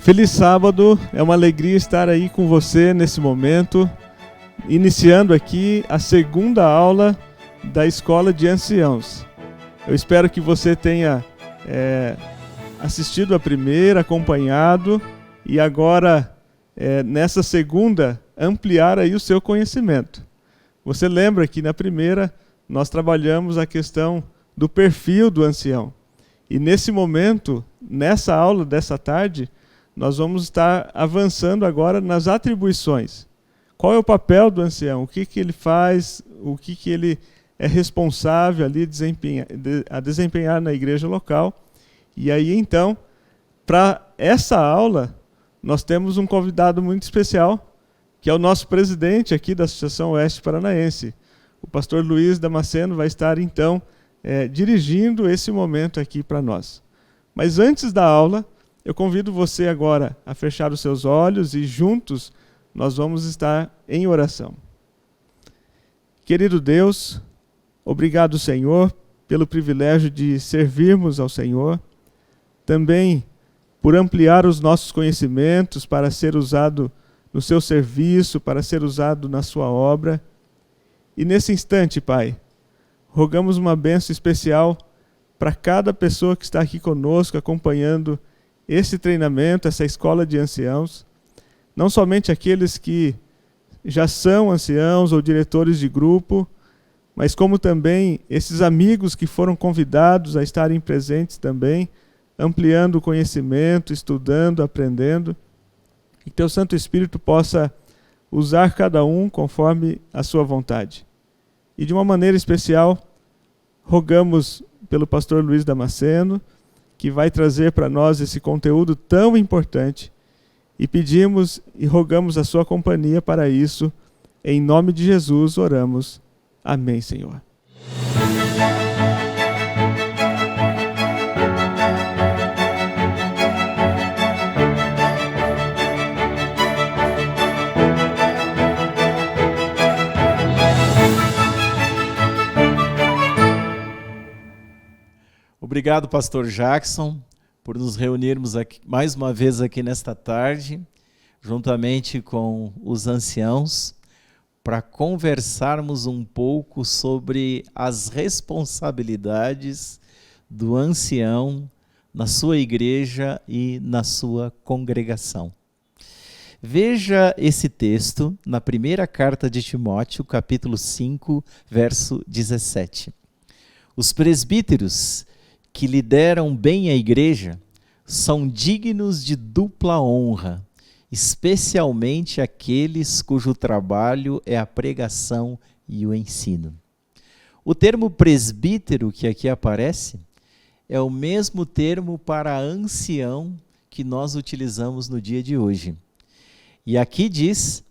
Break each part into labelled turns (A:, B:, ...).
A: Feliz sábado, é uma alegria estar aí com você nesse momento, iniciando aqui a segunda aula da Escola de Anciãos. Eu espero que você tenha assistido a primeira, acompanhado e agora, nessa segunda, ampliar aí o seu conhecimento. Você lembra que na primeira nós trabalhamos a questão do perfil do ancião. E nesse momento, nessa aula dessa tarde, nós vamos estar avançando agora nas atribuições. Qual é o papel do ancião? O que ele faz? O que ele é responsável ali a desempenhar na igreja local? E aí, então, para essa aula, nós temos um convidado muito especial, que é o nosso presidente aqui da Associação Oeste Paranaense. O pastor Luiz Damasceno vai estar, então, dirigindo esse momento aqui para nós. Mas antes da aula, eu convido você agora a fechar os seus olhos e juntos nós vamos estar em oração. Querido Deus, obrigado, Senhor, pelo privilégio de servirmos ao Senhor, também por ampliar os nossos conhecimentos para ser usado no seu serviço, para ser usado na sua obra. E nesse instante, Pai, rogamos uma bênção especial para cada pessoa que está aqui conosco, acompanhando esse treinamento, essa escola de anciãos, não somente aqueles que já são anciãos ou diretores de grupo, mas como também esses amigos que foram convidados a estarem presentes também, ampliando o conhecimento, estudando, aprendendo, e que teu Santo Espírito possa usar cada um conforme a sua vontade. E de uma maneira especial, rogamos pelo pastor Luiz Damasceno, que vai trazer para nós esse conteúdo tão importante, e pedimos e rogamos a sua companhia para isso. Em nome de Jesus oramos. Amém, Senhor.
B: Obrigado, pastor Jackson, por nos reunirmos aqui, mais uma vez aqui nesta tarde, juntamente com os anciãos, para conversarmos um pouco sobre as responsabilidades do ancião na sua igreja e na sua congregação. Veja esse texto na primeira carta de Timóteo, capítulo 5, verso 17. Os presbíteros que lideram bem a igreja são dignos de dupla honra, especialmente aqueles cujo trabalho é a pregação e o ensino. O termo presbítero que aqui aparece é o mesmo termo para ancião que nós utilizamos no dia de hoje. E aqui diz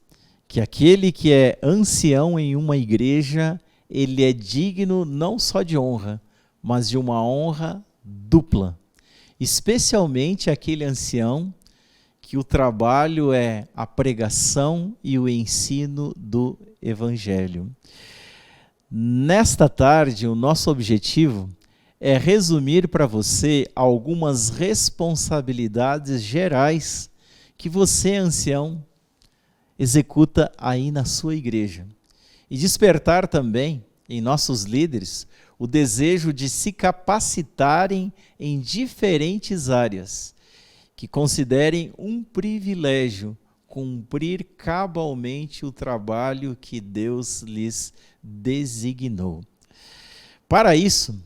B: que aquele que é ancião em uma igreja, ele é digno não só de honra, mas de uma honra dupla, especialmente aquele ancião que o trabalho é a pregação e o ensino do Evangelho. Nesta tarde, o nosso objetivo é resumir para você algumas responsabilidades gerais que você, ancião, executa aí na sua igreja. E despertar também em nossos líderes o desejo de se capacitarem em diferentes áreas, que considerem um privilégio cumprir cabalmente o trabalho que Deus lhes designou. Para isso,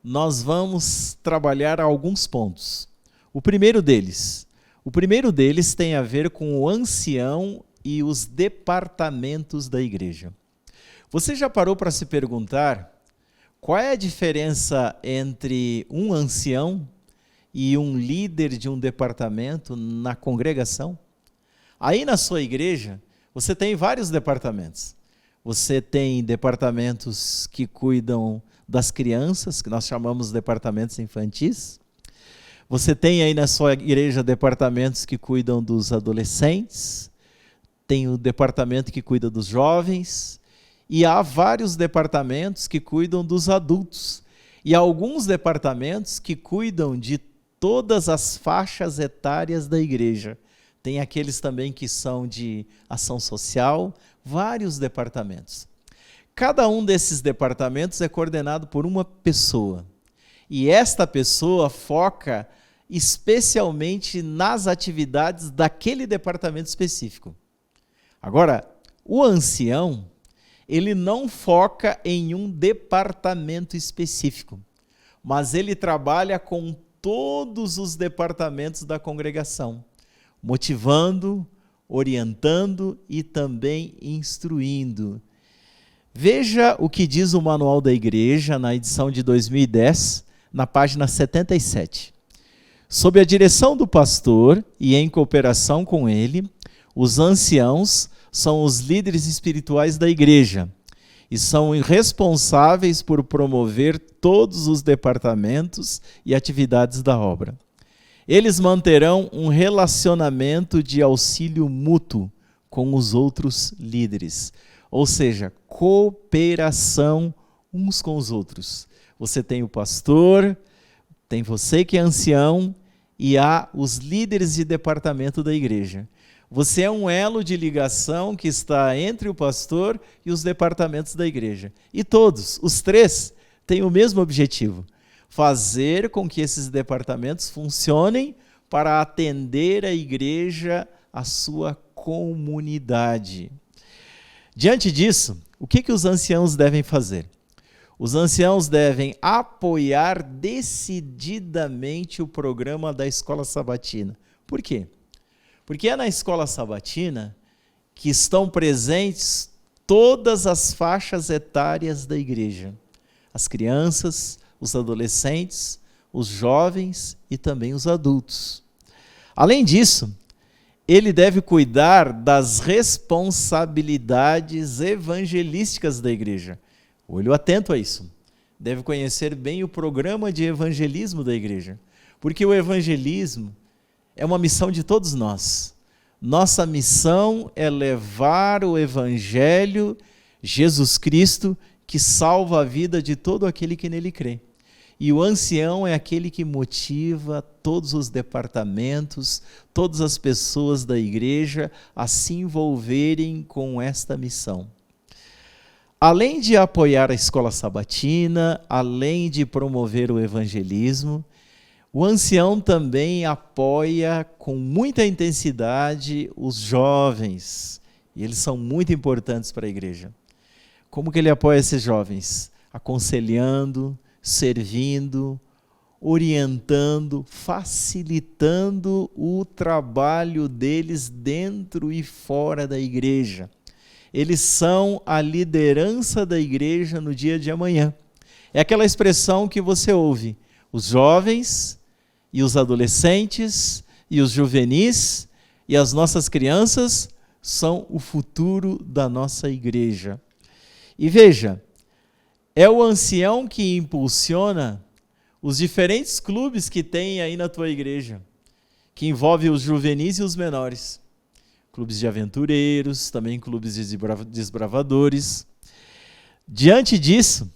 B: nós vamos trabalhar alguns pontos. O primeiro deles tem a ver com o ancião e os departamentos da igreja. Você já parou para se perguntar qual é a diferença entre um ancião e um líder de um departamento na congregação? Aí na sua igreja, você tem vários departamentos. Você tem departamentos que cuidam das crianças, que nós chamamos de departamentos infantis. Você tem aí na sua igreja departamentos que cuidam dos adolescentes. Tem o departamento que cuida dos jovens. E há vários departamentos que cuidam dos adultos. E há alguns departamentos que cuidam de todas as faixas etárias da igreja. Tem aqueles também que são de ação social, vários departamentos. Cada um desses departamentos é coordenado por uma pessoa. E esta pessoa foca especialmente nas atividades daquele departamento específico. Agora, o ancião, ele não foca em um departamento específico, mas ele trabalha com todos os departamentos da congregação, motivando, orientando e também instruindo. Veja o que diz o Manual da Igreja, na edição de 2010, na página 77. Sob a direção do pastor e em cooperação com ele, os anciãos são os líderes espirituais da igreja e são responsáveis por promover todos os departamentos e atividades da obra. Eles manterão um relacionamento de auxílio mútuo com os outros líderes, ou seja, cooperação uns com os outros. Você tem o pastor, tem você que é ancião e há os líderes de departamento da igreja. Você é um elo de ligação que está entre o pastor e os departamentos da igreja. E todos, os três, têm o mesmo objetivo: fazer com que esses departamentos funcionem para atender a igreja, a sua comunidade. Diante disso, o que os anciãos devem fazer? Os anciãos devem apoiar decididamente o programa da escola sabatina. Por quê? Porque é na escola sabatina que estão presentes todas as faixas etárias da igreja. As crianças, os adolescentes, os jovens e também os adultos. Além disso, ele deve cuidar das responsabilidades evangelísticas da igreja. Olho atento a isso. Deve conhecer bem o programa de evangelismo da igreja, porque o evangelismo é uma missão de todos nós. Nossa missão é levar o evangelho, Jesus Cristo, que salva a vida de todo aquele que nele crê. E o ancião é aquele que motiva todos os departamentos, todas as pessoas da igreja a se envolverem com esta missão. Além de apoiar a escola sabatina, além de promover o evangelismo, o ancião também apoia com muita intensidade os jovens. E eles são muito importantes para a igreja. Como que ele apoia esses jovens? Aconselhando, servindo, orientando, facilitando o trabalho deles dentro e fora da igreja. Eles são a liderança da igreja no dia de amanhã. É aquela expressão que você ouve: os jovens e os adolescentes e os juvenis e as nossas crianças são o futuro da nossa igreja. E veja, é o ancião que impulsiona os diferentes clubes que tem aí na tua igreja, que envolve os juvenis e os menores. Clubes de aventureiros, também clubes de desbravadores. Diante disso,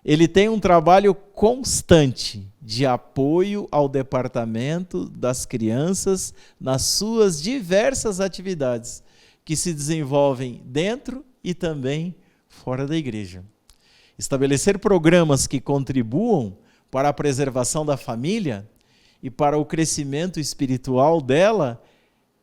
B: ele tem um trabalho constante de apoio ao departamento das crianças nas suas diversas atividades, que se desenvolvem dentro e também fora da igreja. Estabelecer programas que contribuam para a preservação da família e para o crescimento espiritual dela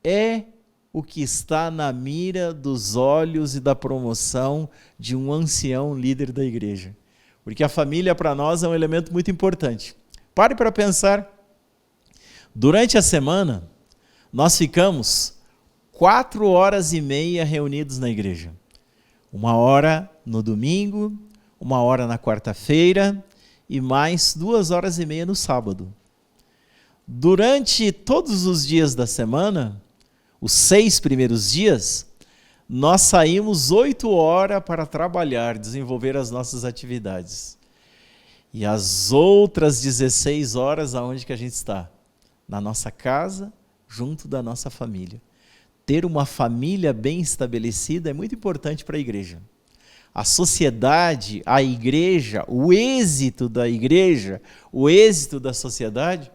B: é o que está na mira dos olhos e da promoção de um ancião líder da igreja. Porque a família para nós é um elemento muito importante. Pare para pensar. Durante a semana, nós ficamos 4h30 reunidos na igreja. 1h no domingo, 1h na quarta-feira e mais 2h30 no sábado. Durante todos os dias da semana, os 6 primeiros dias, nós saímos 8h para trabalhar, desenvolver as nossas atividades. E as outras 16 horas, aonde que a gente está? Na nossa casa, junto da nossa família. Ter uma família bem estabelecida é muito importante para a igreja. A sociedade, a igreja, o êxito da igreja, o êxito da sociedade,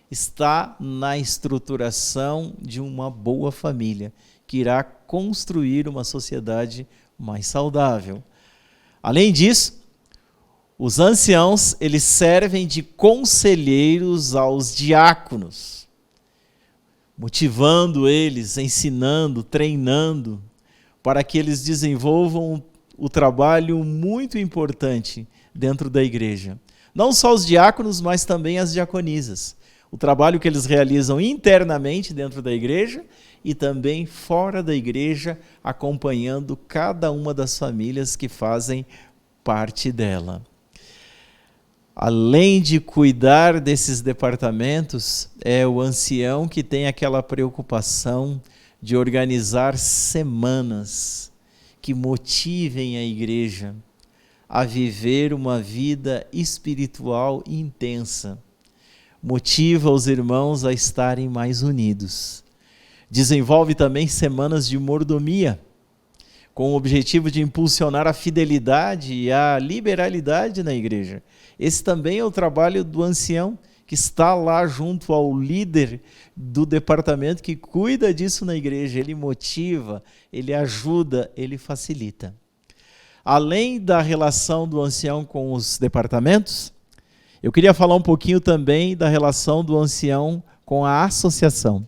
B: está na estruturação de uma boa família, que irá construir uma sociedade mais saudável. Além disso, os anciãos, eles servem de conselheiros aos diáconos, motivando eles, ensinando, treinando, para que eles desenvolvam o trabalho muito importante dentro da igreja. Não só os diáconos, mas também as diaconisas. O trabalho que eles realizam internamente dentro da igreja e também fora da igreja, acompanhando cada uma das famílias que fazem parte dela. Além de cuidar desses departamentos, é o ancião que tem aquela preocupação de organizar semanas que motivem a igreja a viver uma vida espiritual intensa. Motiva os irmãos a estarem mais unidos. Desenvolve também semanas de mordomia, com o objetivo de impulsionar a fidelidade e a liberalidade na igreja. Esse também é o trabalho do ancião, que está lá junto ao líder do departamento que cuida disso na igreja. Ele motiva, ele ajuda, ele facilita. Além da relação do ancião com os departamentos, eu queria falar um pouquinho também da relação do ancião com a associação.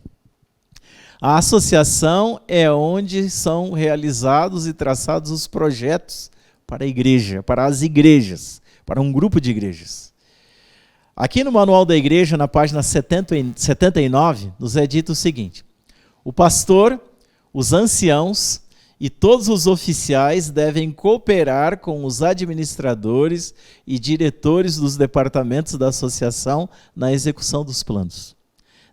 B: A associação é onde são realizados e traçados os projetos para a igreja, para as igrejas, para um grupo de igrejas. Aqui no Manual da Igreja, na página 79, nos é dito o seguinte: o pastor, os anciãos e todos os oficiais devem cooperar com os administradores e diretores dos departamentos da associação na execução dos planos.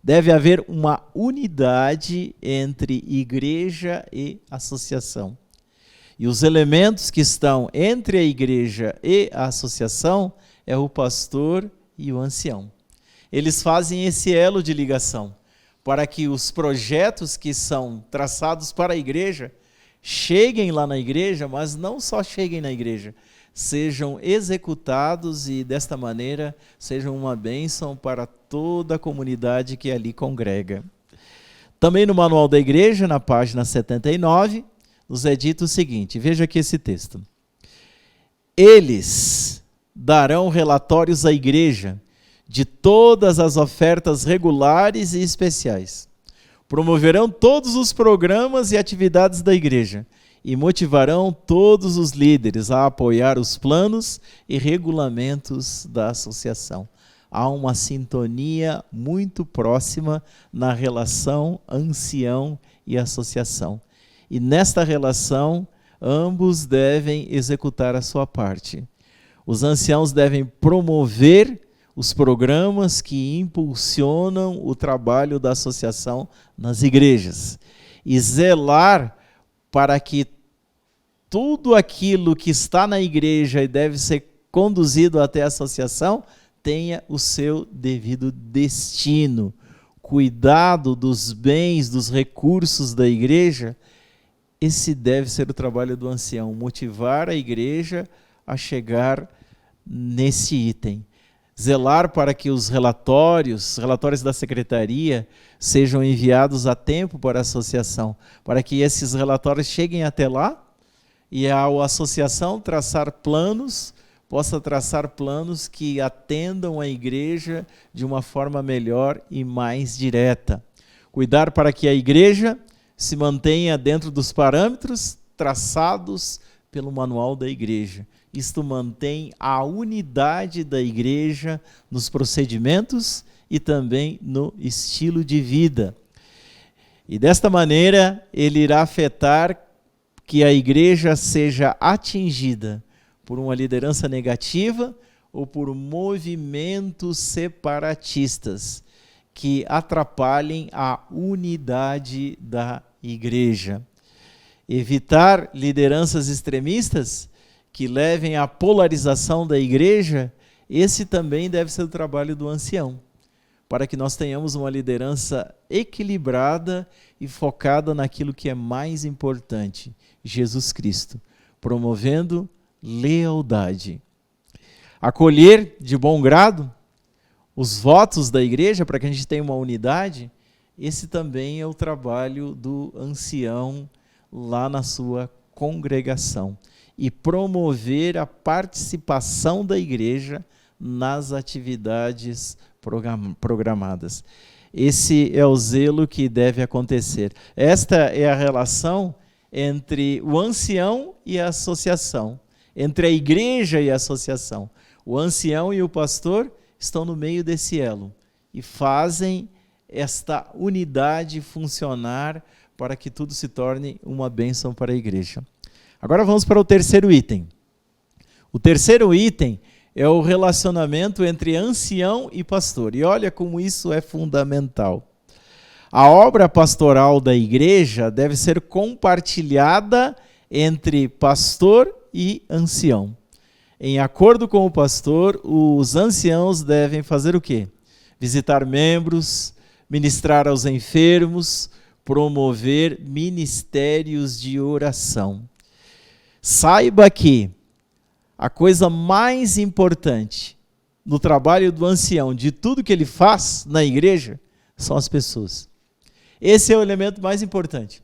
B: Deve haver uma unidade entre igreja e associação. E os elementos que estão entre a igreja e a associação é o pastor e o ancião. Eles fazem esse elo de ligação para que os projetos que são traçados para a igreja cheguem lá na igreja, mas não só cheguem na igreja, sejam executados e, desta maneira, sejam uma bênção para toda a comunidade que ali congrega. Também no Manual da Igreja, na página 79, nos é dito o seguinte, veja aqui esse texto. Eles darão relatórios à igreja de todas as ofertas regulares e especiais. Promoverão todos os programas e atividades da igreja e motivarão todos os líderes a apoiar os planos e regulamentos da associação. Há uma sintonia muito próxima na relação ancião e associação. E nesta relação, ambos devem executar a sua parte. Os anciãos devem promover os programas que impulsionam o trabalho da associação nas igrejas e zelar para que tudo aquilo que está na igreja e deve ser conduzido até a associação tenha o seu devido destino. Cuidado dos bens, dos recursos da igreja, esse deve ser o trabalho do ancião, motivar a igreja a chegar nesse item. Zelar para que os relatórios da secretaria sejam enviados a tempo para a associação, para que esses relatórios cheguem até lá e a associação possa traçar planos que atendam a igreja de uma forma melhor e mais direta. Cuidar para que a igreja se mantenha dentro dos parâmetros traçados pelo Manual da Igreja. Isto mantém a unidade da igreja nos procedimentos e também no estilo de vida. E desta maneira, ele irá afetar que a igreja seja atingida por uma liderança negativa ou por movimentos separatistas que atrapalhem a unidade da igreja. Evitar lideranças extremistas que levem à polarização da igreja, esse também deve ser o trabalho do ancião, para que nós tenhamos uma liderança equilibrada e focada naquilo que é mais importante, Jesus Cristo, promovendo lealdade. Acolher de bom grado os votos da igreja, para que a gente tenha uma unidade, esse também é o trabalho do ancião lá na sua congregação. E promover a participação da igreja nas atividades programadas. Esse é o zelo que deve acontecer. Esta é a relação entre o ancião e a associação, entre a igreja e a associação. O ancião e o pastor estão no meio desse elo e fazem esta unidade funcionar para que tudo se torne uma bênção para a igreja. Agora vamos para o terceiro item. O terceiro item é o relacionamento entre ancião e pastor. E olha como isso é fundamental. A obra pastoral da igreja deve ser compartilhada entre pastor e ancião. Em acordo com o pastor, os anciãos devem fazer o quê? Visitar membros, ministrar aos enfermos, promover ministérios de oração. Saiba que a coisa mais importante no trabalho do ancião, de tudo que ele faz na igreja, são as pessoas. Esse é o elemento mais importante.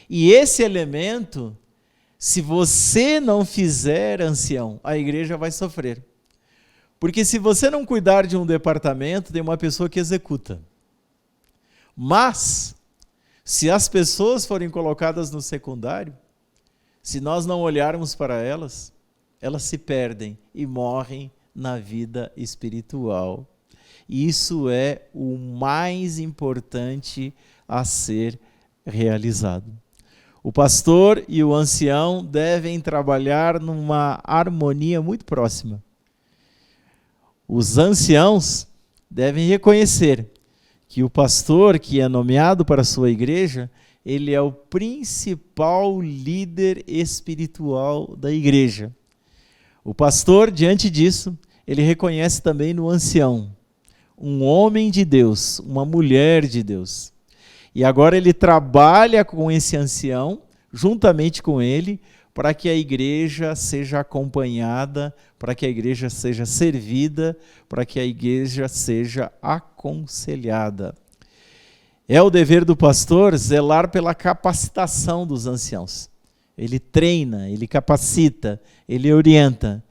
B: E esse elemento, se você não fizer, ancião, a igreja vai sofrer. Porque se você não cuidar de um departamento, tem uma pessoa que executa. Mas, se as pessoas forem colocadas no secundário, se nós não olharmos para elas, elas se perdem e morrem na vida espiritual. Isso é o mais importante a ser realizado. O pastor e o ancião devem trabalhar numa harmonia muito próxima. Os anciãos devem reconhecer que o pastor que é nomeado para a sua igreja, ele é o principal líder espiritual da igreja. O pastor, diante disso, ele reconhece também no ancião um homem de Deus, uma mulher de Deus. E agora ele trabalha com esse ancião, juntamente com ele, para que a igreja seja acompanhada, para que a igreja seja servida, para que a igreja seja aconselhada. É o dever do pastor zelar pela capacitação dos anciãos. Ele treina, ele capacita, ele orienta.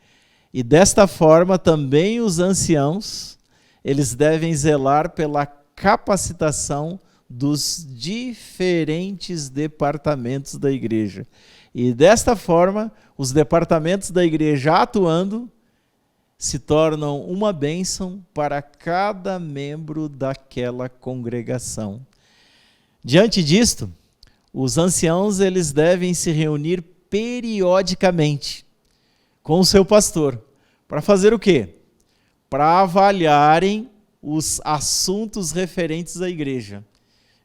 B: E desta forma também os anciãos, eles devem zelar pela capacitação dos diferentes departamentos da igreja. E desta forma, os departamentos da igreja atuando se tornam uma bênção para cada membro daquela congregação. Diante disto, os anciãos eles devem se reunir periodicamente com o seu pastor. Para fazer o quê? Para avaliarem os assuntos referentes à igreja.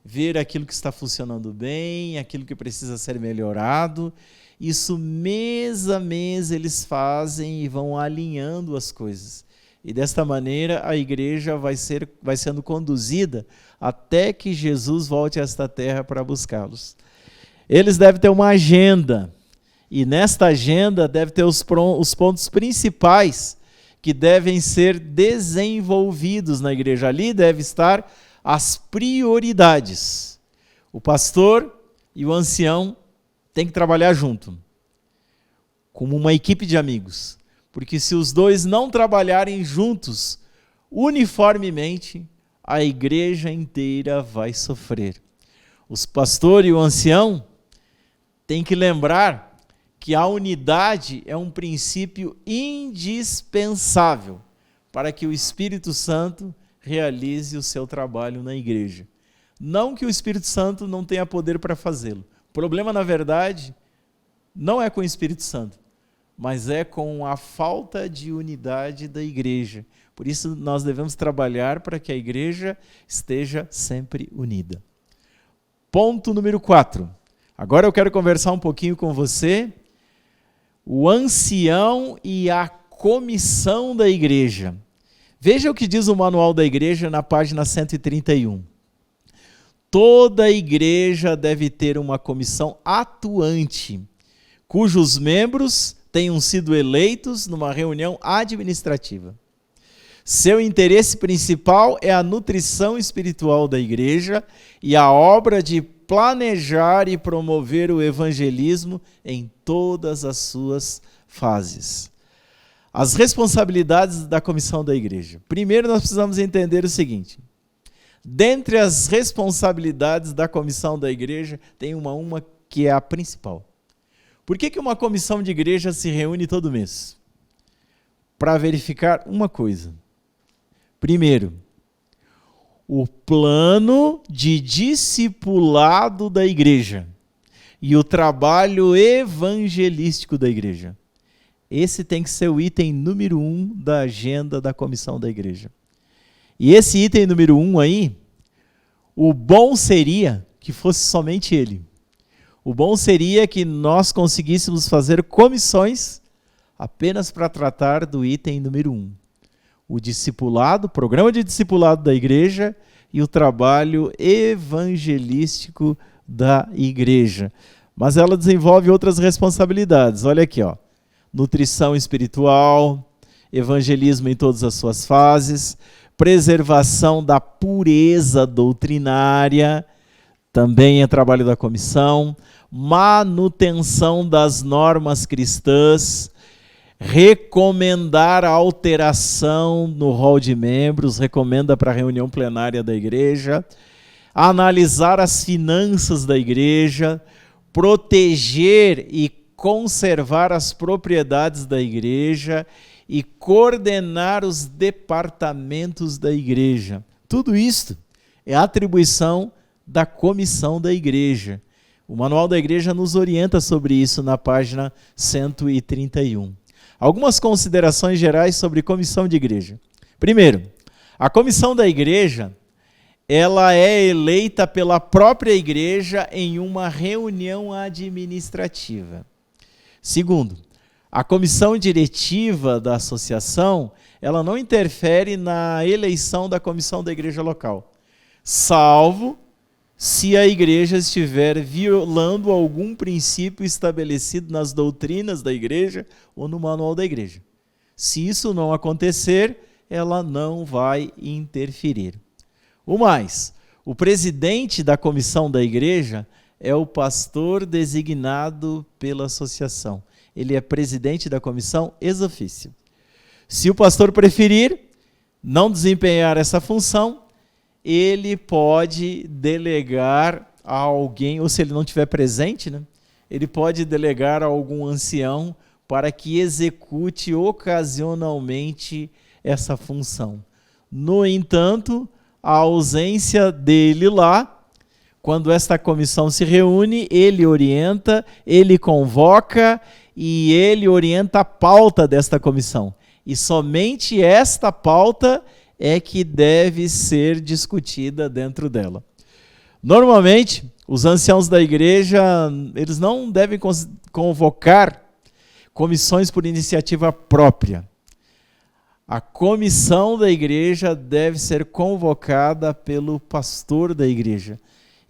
B: Ver aquilo que está funcionando bem, aquilo que precisa ser melhorado. Isso mês a mês eles fazem e vão alinhando as coisas. E desta maneira a igreja vai sendo conduzida até que Jesus volte a esta terra para buscá-los. Eles devem ter uma agenda. E nesta agenda deve ter os pontos principais que devem ser desenvolvidos na igreja. Ali deve estar as prioridades. O pastor e o ancião têm que trabalhar junto, como uma equipe de amigos. Porque se os dois não trabalharem juntos, uniformemente, a igreja inteira vai sofrer. Os pastor e o ancião têm que lembrar que a unidade é um princípio indispensável para que o Espírito Santo realize o seu trabalho na igreja. Não que o Espírito Santo não tenha poder para fazê-lo. O problema, na verdade, não é com o Espírito Santo, mas é com a falta de unidade da igreja. Por isso, nós devemos trabalhar para que a igreja esteja sempre unida. Ponto número 4. Agora eu quero conversar um pouquinho com você. O ancião e a comissão da igreja. Veja o que diz o manual da igreja na página 131. Toda igreja deve ter uma comissão atuante, cujos membros tenham sido eleitos numa reunião administrativa. Seu interesse principal é a nutrição espiritual da igreja e a obra de planejar e promover o evangelismo em todas as suas fases. As responsabilidades da comissão da igreja. Primeiro, nós precisamos entender o seguinte: dentre as responsabilidades da comissão da igreja, tem uma que é a principal. Por que uma comissão de igreja se reúne todo mês? Para verificar uma coisa. Primeiro, o plano de discipulado da igreja e o trabalho evangelístico da igreja. Esse tem que ser o item número 1 da agenda da comissão da igreja. E esse item número 1 aí, o bom seria que fosse somente ele. O bom seria que nós conseguíssemos fazer comissões apenas para tratar do item número 1. O discipulado, o programa de discipulado da igreja e o trabalho evangelístico da igreja. Mas ela desenvolve outras responsabilidades. Olha aqui, ó. Nutrição espiritual, evangelismo em todas as suas fases, preservação da pureza doutrinária, também é trabalho da comissão, manutenção das normas cristãs, recomendar a alteração no rol de membros, recomenda para a reunião plenária da igreja, analisar as finanças da igreja, proteger e conservar as propriedades da igreja e coordenar os departamentos da igreja. Tudo isto é atribuição da comissão da igreja. O Manual da Igreja nos orienta sobre isso na página 131. Algumas considerações gerais sobre comissão de igreja. Primeiro, a comissão da igreja, ela é eleita pela própria igreja em uma reunião administrativa. Segundo, a comissão diretiva da associação, ela não interfere na eleição da comissão da igreja local, salvo se a igreja estiver violando algum princípio estabelecido nas doutrinas da igreja ou no manual da igreja. Se isso não acontecer, ela não vai interferir. O mais, o presidente da comissão da igreja é o pastor designado pela associação. Ele é presidente da comissão ex officio. Se o pastor preferir não desempenhar essa função, ele pode delegar a alguém, ou se ele não estiver presente, né, ele pode delegar a algum ancião para que execute ocasionalmente essa função. No entanto, a ausência dele lá, quando esta comissão se reúne, ele orienta, ele convoca e ele orienta a pauta desta comissão. E somente esta pauta é que deve ser discutida dentro dela. Normalmente, os anciãos da igreja, eles não devem convocar comissões por iniciativa própria. A comissão da igreja deve ser convocada pelo pastor da igreja.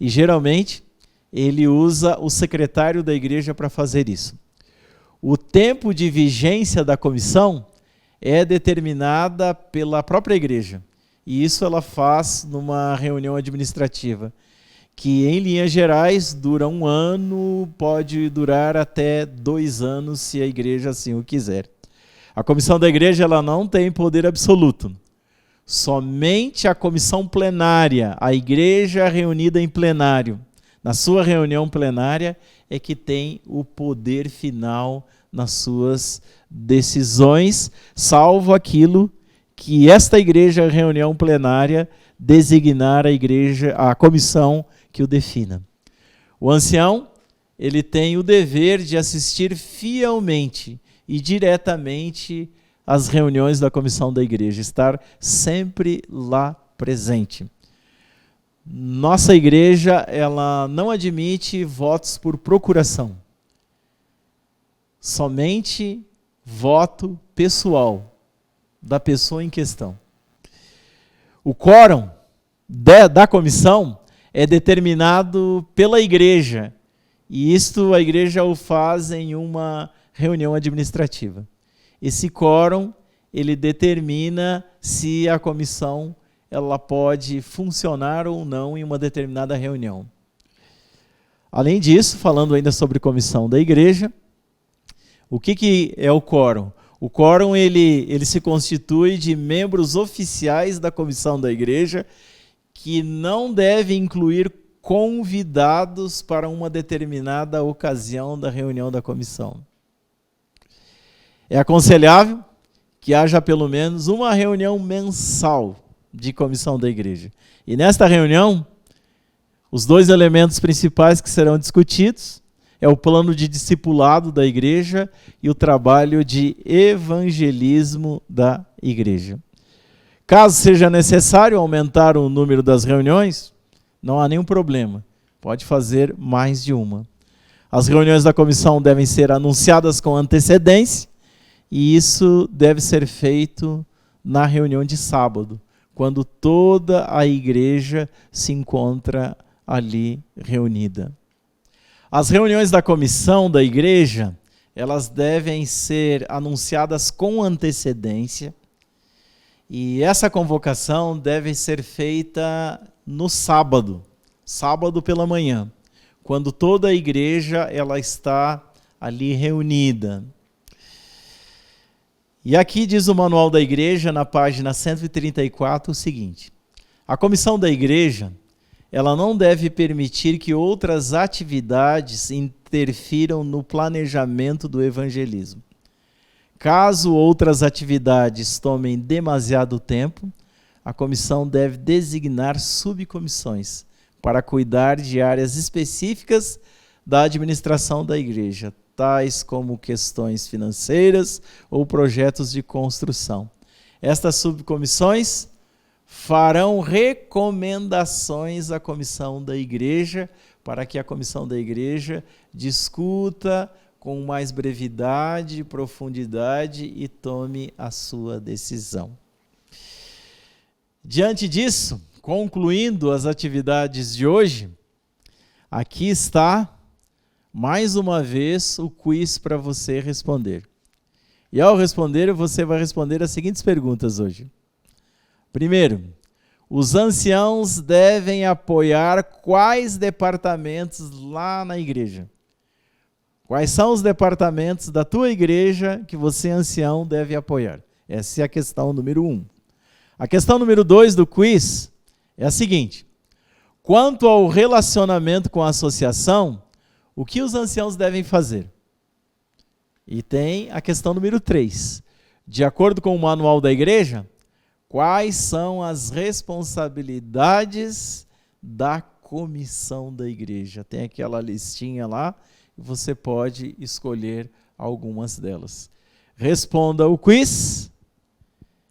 B: E geralmente ele usa o secretário da igreja para fazer isso. O tempo de vigência da comissão é determinada pela própria igreja. E isso ela faz numa reunião administrativa, que em linhas gerais dura 1 ano, pode durar até 2 anos, se a igreja assim o quiser. A comissão da igreja ela não tem poder absoluto. Somente a comissão plenária, a igreja reunida em plenário, na sua reunião plenária, é que tem o poder final nas suas decisões, salvo aquilo que esta igreja, reunião plenária, designar a comissão que o defina. O ancião, ele tem o dever de assistir fielmente e diretamente às reuniões da comissão da igreja, estar sempre lá presente. Nossa igreja, ela não admite votos por procuração. Somente voto pessoal da pessoa em questão. O quórum da comissão é determinado pela igreja, e isto a igreja o faz em uma reunião administrativa. Esse quórum, ele determina se a comissão ela pode funcionar ou não em uma determinada reunião. Além disso, falando ainda sobre comissão da igreja, o que é o quórum? O quórum ele se constitui de membros oficiais da comissão da igreja que não deve incluir convidados para uma determinada ocasião da reunião da comissão. É aconselhável que haja pelo menos uma reunião mensal de comissão da igreja. E nesta reunião, os dois elementos principais que serão discutidos é o plano de discipulado da igreja e o trabalho de evangelismo da igreja. Caso seja necessário aumentar o número das reuniões, não há nenhum problema. Pode fazer mais de uma. As reuniões da comissão devem ser anunciadas com antecedência e isso deve ser feito na reunião de sábado, quando toda a igreja se encontra ali reunida. As reuniões da comissão da igreja, elas devem ser anunciadas com antecedência e essa convocação deve ser feita no sábado pela manhã, quando toda a igreja ela está ali reunida. E aqui diz o manual da igreja, na página 134, o seguinte: a comissão da igreja ela não deve permitir que outras atividades interfiram no planejamento do evangelismo. Caso outras atividades tomem demasiado tempo, a comissão deve designar subcomissões para cuidar de áreas específicas da administração da igreja, tais como questões financeiras ou projetos de construção. Estas subcomissões farão recomendações à comissão da igreja para que a comissão da igreja discuta com mais brevidade, profundidade e tome a sua decisão. Diante disso, concluindo as atividades de hoje, aqui está, mais uma vez, o quiz para você responder. E ao responder, você vai responder as seguintes perguntas hoje. Primeiro, os anciãos devem apoiar quais departamentos lá na igreja? Quais são os departamentos da tua igreja que você, ancião, deve apoiar? Essa é a questão número 1. A questão número 2 do quiz é a seguinte: quanto ao relacionamento com a associação, o que os anciãos devem fazer? E tem a questão número 3. De acordo com o manual da igreja, quais são as responsabilidades da comissão da igreja? Tem aquela listinha lá, e você pode escolher algumas delas. Responda o quiz,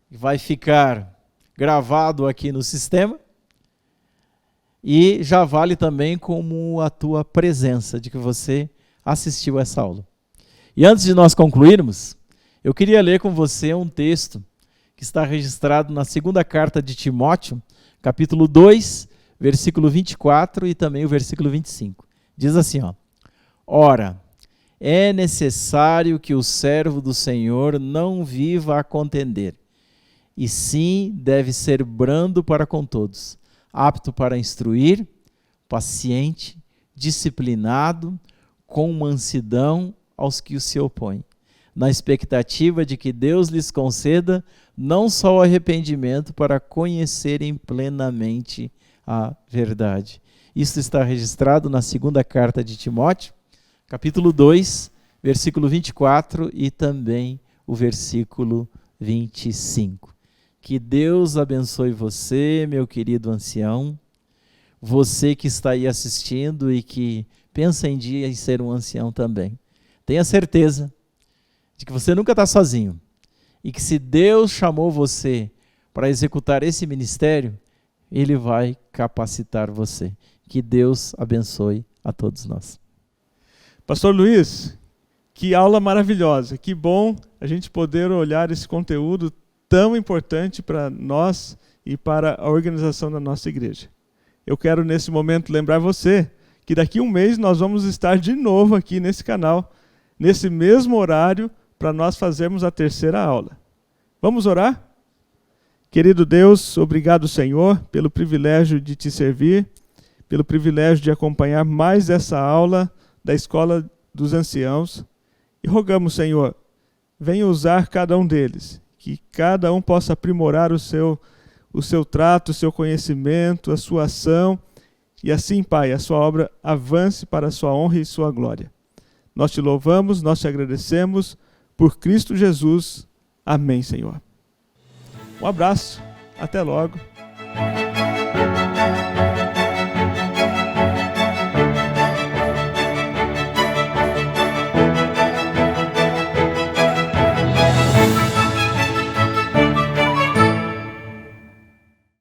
B: vai ficar gravado aqui no sistema, e já vale também como a tua presença de que você assistiu essa aula. E antes de nós concluirmos, eu queria ler com você um texto que está registrado na segunda carta de Timóteo, capítulo 2, versículo 24 e também o versículo 25. Diz assim, ó: ora, é necessário que o servo do Senhor não viva a contender, e sim deve ser brando para com todos, apto para instruir, paciente, disciplinado, com mansidão aos que se opõem, na expectativa de que Deus lhes conceda não só o arrependimento para conhecerem plenamente a verdade. Isso está registrado na segunda carta de Timóteo, capítulo 2, versículo 24 e também o versículo 25. Que Deus abençoe você, meu querido ancião, você que está aí assistindo e que pensa em dia em ser um ancião também. Tenha certeza de que você nunca está sozinho e que se Deus chamou você para executar esse ministério, Ele vai capacitar você. Que Deus abençoe a todos nós.
A: Pastor Luiz, que aula maravilhosa, que bom a gente poder olhar esse conteúdo tão importante para nós e para a organização da nossa igreja. Eu quero nesse momento lembrar você que daqui a um mês nós vamos estar de novo aqui nesse canal, nesse mesmo horário, para nós fazermos a terceira aula. Vamos orar? Querido Deus, obrigado, Senhor, pelo privilégio de te servir, pelo privilégio de acompanhar mais essa aula da Escola dos Anciãos. E rogamos, Senhor, venha usar cada um deles, que cada um possa aprimorar o seu trato, o seu conhecimento, a sua ação, e assim, Pai, a sua obra avance para a sua honra e sua glória. Nós te louvamos, nós te agradecemos, por Cristo Jesus. Amém, Senhor. Um abraço, até logo.